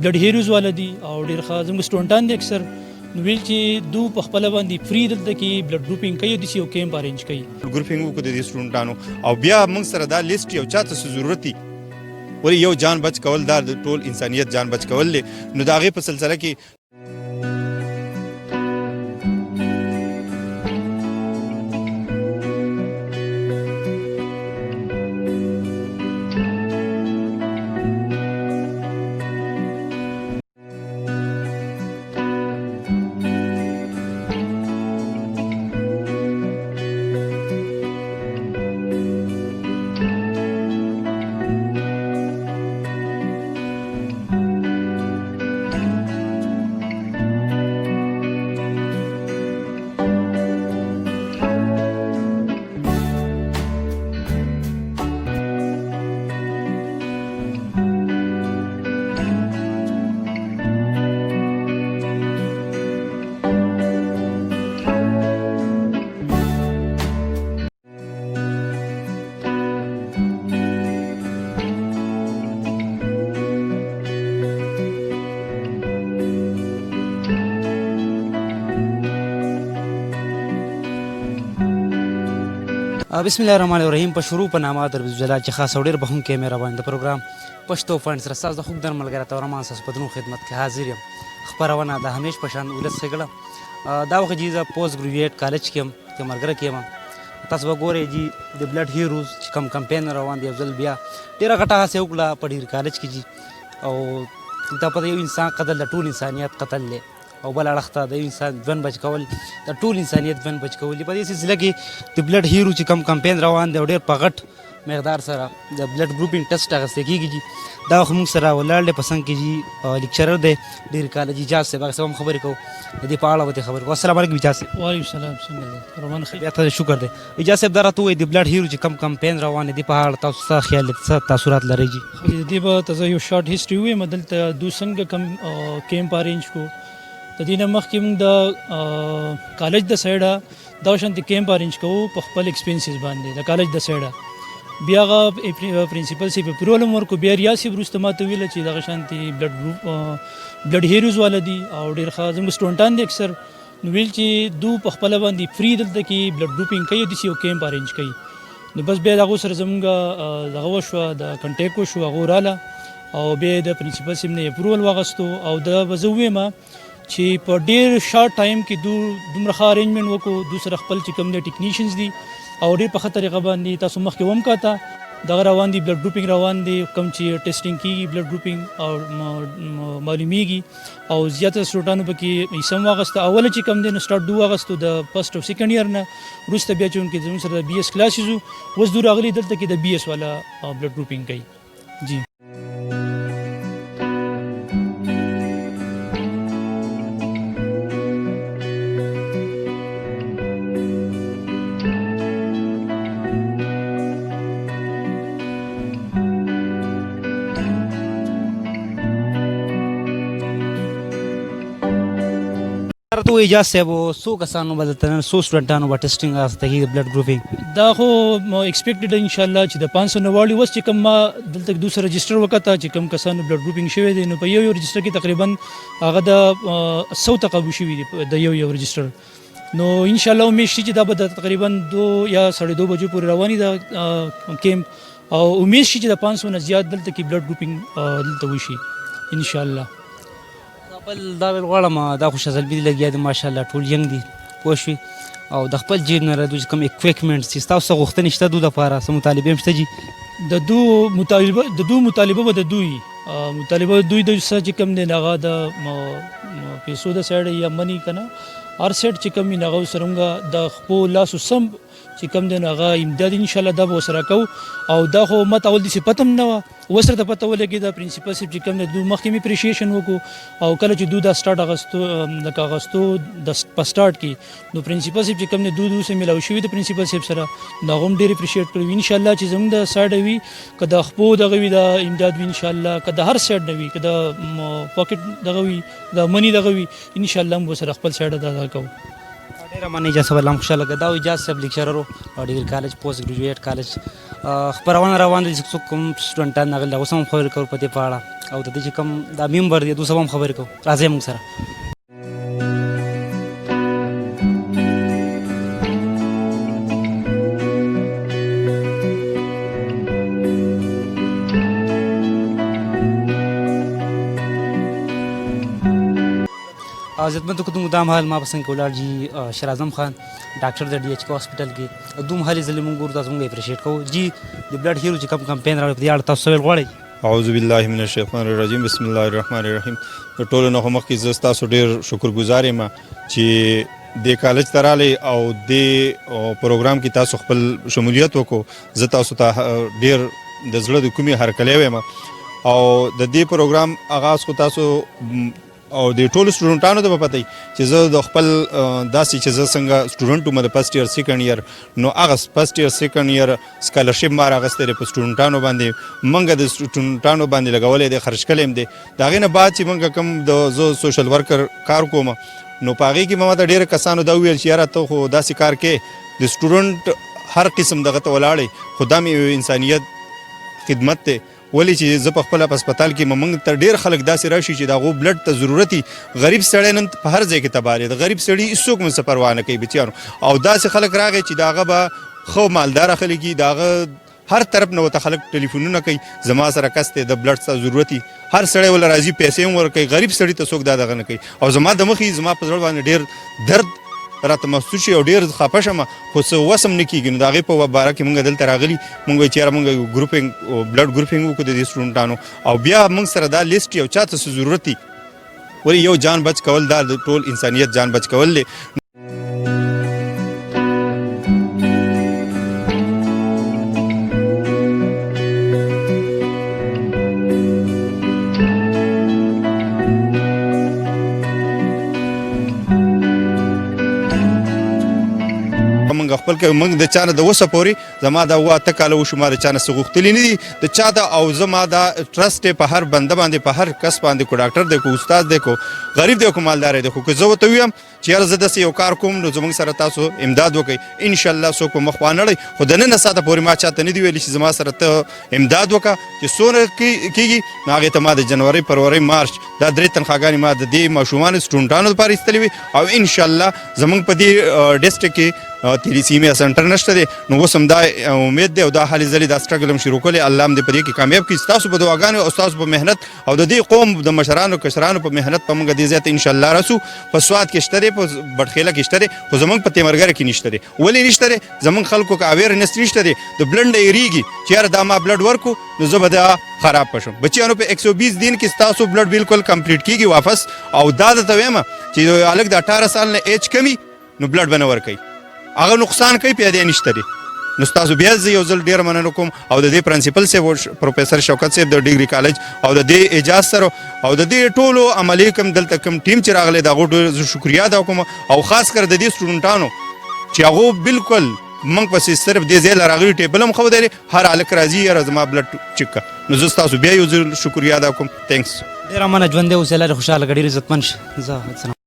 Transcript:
بلډ هیروز والا دي او ډېر ښه زموږ سټوډنټان دي اکثر نو ویل چې دو په خپله باندې فري دلته کې بلډ ګروپینګ کوي او داسې یو کیمپ ارینج کوي. ګروپینګ وکړو د دې سټوډنټانو او بیا موږ سره دا لیست یو چاته څه ضرورت دي ولې یو جان بچ کول دا د ټول انسانیت جان بچ کول دی نو د هغې په سلسله کې بسم الله الرحمن الرحیم. په شروع په نامه در جلال چې خاص او ډېر بخښونکی مهربان د پروګرام پشتو پوائنٹ سره ستاسو د خوږ ملګری اطور رحمان ستاسو په درنو خدمت کې حاضر یم. خپرونه د همیش په شان ولس ښېګړه دا وخت جي زه پوسټ ګریجویټ کالج کې یم چې ملګری کې یم. تاسو به ګورئ جي د بلډ هیروز چې کوم کمپین روان دی یو ځل بیا ډېره غټه هڅه وکړه په ډېر کالج کې جي او دا په یو انسان قتل د ټول انسانیت قتل دی او بل اړخ ته د انسان ژوند بچ کول د ټول انسانیت ژوند بچ کول دي. په دې سلسله کې د بلډ هیرو چې کوم کمپین روان دی او ډېر په غټ مقدار سره د بلډ ګروپینګ ټیسټ اخیستل کېږي جي دا وخت موږ سره ولاړ دی په څنګ کې جي لیکچرر دی ډېر کالج اجاز صاحب هغه صاحب هم خبرې کوو د دې په اړه به خبرې کوو. السلام علیکم اجاز صاحب. وعلیکم السلام. څنګه رحمان خیر؟ بیا ته شکر دی. اجاز صاحب دا راته ووایي د بلډ هیرو چې کوم کمپین روان دی په اړه تاسو څه خیال څه تاثرات لرئ جي؟ د دې به ته یو شارټ هسټري ووایم. دلته دو څنګه کوم کیمپ ارینج کو د دې نه مخکې موږ د کالج د سایډه دا شانتې کیمپ ارینج کوو په خپل ایکسپینسز باندې د کالج د سایډه. بیا هغه پرنسپل صاحب اپروول هم ورکړو. بیا ریا صاحب وروسته ما ته ویله چې دغه شانتې بلډ هیروز والا دي او ډېر ښه زموږ سټوډنټان دي اکثر نو ویل چې دو په خپله باندې فري دلته کې بلډ ګروپینګ کوي او داسې یو کیمپ ارینج کوي. نو بس بیا د هغو سره زموږ دغه وشوه د کنټیکټ وشو هغه راله او بیا د پرنسپل صاحب نه اپروول واخیستو او دا به زه ووایم چې په ډېر شارټ ټایم کې دومره ښه ارینجمنټ وکړو. دو سره خپل چې کوم دی ټیکنیشنز دي او ډېر په ښه طریقه باندې تاسو مخکې هم کاته دغه روان دي بلډ ګروپینګ روان دي کوم چې ټیسټینګ کېږي بلډ ګروپینګ او معلومیږي او زیاته سټوډنټانو پکې حصه هم واخیسته. اوله چې کوم دی نو سټارټ دو واخیستو د فرسټ او سیکنډ ایئر نه وروسته بیا چونکې زموږ سره د بي ایس کلاسز وو اوس دو راغلي دلته کې د بي ایس والا بلډ ګروپینګ کوي جی. تو اجاز صاحب څو کسانو به دلته نن څو سټوډنټانو به ټیسټینګ اخیسته کېږي د بلډ ګروپینګ؟ دا خو ایکسپیکټډ انشاءالله چې د 500 نه واړې اوس چې کوم ما دلته دوسره رجسټر وکړه چې کوم کسانو بلډ ګروپینګ شوی دی نو په یو رجسټر کې تقریبا هغه د 100 تقابل شوي دي د یو رجسټر. نو انشاءالله امید شي چې دا به تقریبا 2 یا 2:30 بجو پورې رواني دا کیمپ او امید شي چې د 500 نه زیات دلته کې بلډ ګروپینګ دلته وشي انشاءالله. بل دا ویل غواړم دا خو زلمی دي لګیا دي ماشاءالله ټول ینګ دي پوه شوې او د خپل جیب نه راځو چې کوم اکویپمنټس چې ستاسو څه غوښتنې شته دو دپاره څه مطالبې هم شته جي؟ د دو مطالبه به د دوی مطالبه دوی د څه چې کوم دی هغه د پیسو د سایډ یا منی که نه هر سیټ چې کوم وي هغه ورسره موږ د خپلو لاسو سم چې کوم دی نو هغه امداد انشاءالله دا به ورسره کوو. او دا خو ما ته اول داسې پته هم نه وه اوس راته پته ولګېده پرنسپل صاحب چې کوم دی دو مخکې مې اپریشیشن وکړو او کله چې دو دا سټارټ اغوستو په سټارټ کې نو پرنسپل صاحب چې کوم دی دو اوس میلاو شوي د پرنسپل صاحب سره نو هغه هم ډېر اپریشیټ کړی انشاءالله چې زموږ د سایډه وي که د خپو دغه وي د امداد وي انشاءالله که د هر سایډ نه وي که د پاکټ دغه وي د منی دغه وي انشاءالله موږ سره خپل سایډه دا کوو. ډېره مننه اجاز صاحب الله هم خوشحاله کړه. دا اجاز صاحب لیکچرر و ډګري کالج پوسټ ګریجویټ کالج خپرونه روان دي چې څوک کوم سټوډنټان راغلي اوس هم خبرې کوو په دې په اړه او د دې چې کوم دا ممبر دی دوی سبا هم خبرې کوو راځئ موږ سره عزتمندو که دا مهال ما په څنګ کې ولاړ جي شیر اعظم خان ډاکټر د ډي ایچ کو هاسپټل کې دوه مهالې ځلې موږ ګورو تاسو موږ اپریشیټ کوو جی د بلډ هیرو چې کوم کمپین راوړی په دې اړه تاسو ویل غواړئ اعوذ بالله من الشیطان الرجیم بسم الله الرحمن الرحیم د ټولو نه مخکې زه ستاسو ډېر شکرګزار یم چې د کالج ته رالی او د پروګرام کې تاسو خپل شمولیت وکړو زه تاسو ته ډېر د زړه د کومې هرکلی وایم او د دې پروګرام آغاز خو تاسو او د ټولو سټوډنټانو ته به پته وي چې زه د خپل داسې چې زه څنګه سټوډنټ وم د فرست ایئر سیکنډ ایئر نو هغه فرست ایئر سیکنډ ایئر سکالرشپ ما راغستی دی په سټوډنټانو باندې موږ د سټوډنټانو باندې لګولی دی خرج کلی م دی د هغې نه بعد چې موږ کوم د زه سوشل ورکر کار کوم نو په هغې کې ما ته ډېرو کسانو دا وویل چې یاره ته خو داسې کار کې د سټوډنټ هر قسم دغه ته ولاړی خو دا مې یو انسانیت خدمت دی ولی چې زه په خپله په هسپتال کې موږ ته ډېر خلک داسې راشي چې د هغو بلډ ته ضرورت وي غریب سړی نن په هر ځای کې تباه دی د غریب سړي هېڅوک مو څه پروا نه کوي بچیانو او داسې خلک راغی چې د هغه به ښه مالداره خلک وي د هغه هر طرف نه ورته خلک ټلیفونونه کوي زما سره کس دی د بلډ ته ضرورت وي هر سړی وله راځي پیسې هم ورکوي غریب سړي ته څوک دا دغه نه کوي او زما د مخې زما په زړه باندې ډېر درد راته محسوس شي او ډېر خفه شم خو څه وسم نه کېږي نو د هغې په باره کې مونږ دلته راغلي مونږ وایي چې یاره مونږ ګروپینګ بلډ ګروپینګ وکړو د دې سټوډنټانو او بیا مونږ سره دا لیسټ یو چا ته څه ضرورت وي ولې یو جان بچ کول دا د ټول انسانیت جان بچ کول دی خپل کې موږ د چا نه د اوسه پورې زما دا اوه اته کاله وشو ما د چا نه څه غوښتلي نه دي د چا ده او زما دا ټرسټ دی په هر بنده باندې په هر کس باندې کو ډاکټر دی کو استاد دی کو غریب دی کو مالدار دی خو که زه ورته ویم چې یاره زه داسې یو کار کوم نو زموږ سره تاسو امداد وکړئ انشاءالله څوک به مخ وانړئ خو د نن ساعته پورې ما چاته نه دي ویلي چې زما سره ته امداد وکړه چې څومره کېږي نو هغې ته ما د جنوري فروری مارچ دا 3 تنخواګانې ما د دې ماشومانو سټوډنټانو لپاره ایستلې وي او انشاءالله زموږ په دې ډسټرکټ کې تیلیسیمیا سنټر نشته دی نو اوس هم دا امید دی او دا هلې ځلې دا سټرګل هم شروع کړی الله هم دې په دې کې کامیاب کړي ستاسو په دعاګانو او ستاسو په محنت او د دې قوم د مشرانو کشرانو په محنت په موږ دې ځای ته انشاءالله رسو په سوات کې شته دی په بټخیله کې شته دی خو زموږ په تیمرګره کې نشته دی ولې نشته دی زموږ خلکو کې اویرنس نشته دی د بلډ نه یېرېږي چې یاره دا ما بلډ ورکو نو زه به دا خراب پشم بچیانو په 120 دن کې ستاسو بلډ بالکل کمپلیټ کېږي واپس او دا درته وایم چې هلک د 18 سال نه ایج کمي نو بلډ به نه ورکوي هغه نقصان کوي پیدا نشته دی نو ستاسو بیا زه یو ځل ډېره مننه کوم او د دې پرنسپل صاحب پروفیسر شوکت صاحب د ډیګري کالج او د دې اجازه سره او د دې ټولو عملي کوم دلته کوم ټیم چې راغلی د هغو ډېر شکریا ادا کوم او خاص کر د دې سټوډنټانو چې هغو بالکل موږ پسې صرف دې ځای له راغلي ټیبل هم ښودلی هر هلک راځي یاره زما بلډ چک کړه نو زه ستاسو بیا یو ځل شکریا ادا کوم تھینکس ډېره مننه ژوندی اوسې لرې خوشحاله که ډېر عزتمند شه